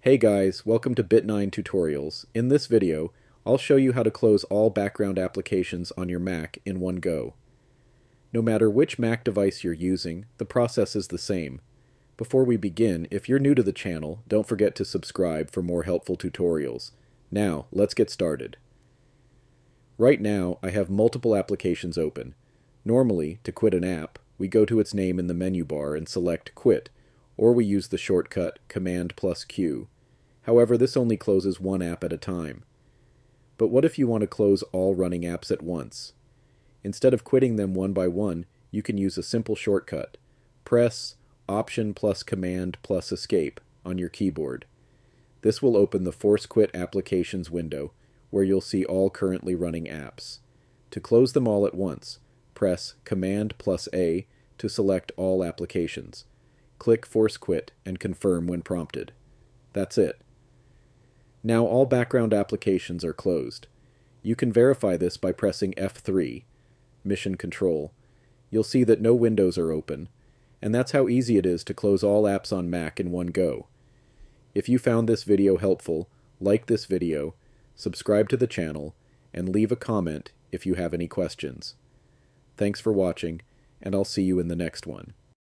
Hey guys, welcome to Bit9 Tutorials. In this video, I'll show you how to close all background applications on your Mac in one go. No matter which Mac device you're using, the process is the same. Before we begin, if you're new to the channel, don't forget to subscribe for more helpful tutorials. Now, let's get started. Right now, I have multiple applications open. Normally, to quit an app, we go to its name in the menu bar and select Quit, or we use the shortcut Command+Q. However, this only closes one app at a time. But what if you want to close all running apps at once? Instead of quitting them one by one, you can use a simple shortcut. Press Option plus Command plus Escape on your keyboard. This will open the Force Quit Applications window, where you'll see all currently running apps. To close them all at once, press Command+A to select all applications. Click Force Quit and confirm when prompted. That's it. Now all background applications are closed. You can verify this by pressing F3, Mission Control. You'll see that no windows are open, and that's how easy it is to close all apps on Mac in one go. If you found this video helpful, like this video, subscribe to the channel, and leave a comment if you have any questions. Thanks for watching, and I'll see you in the next one.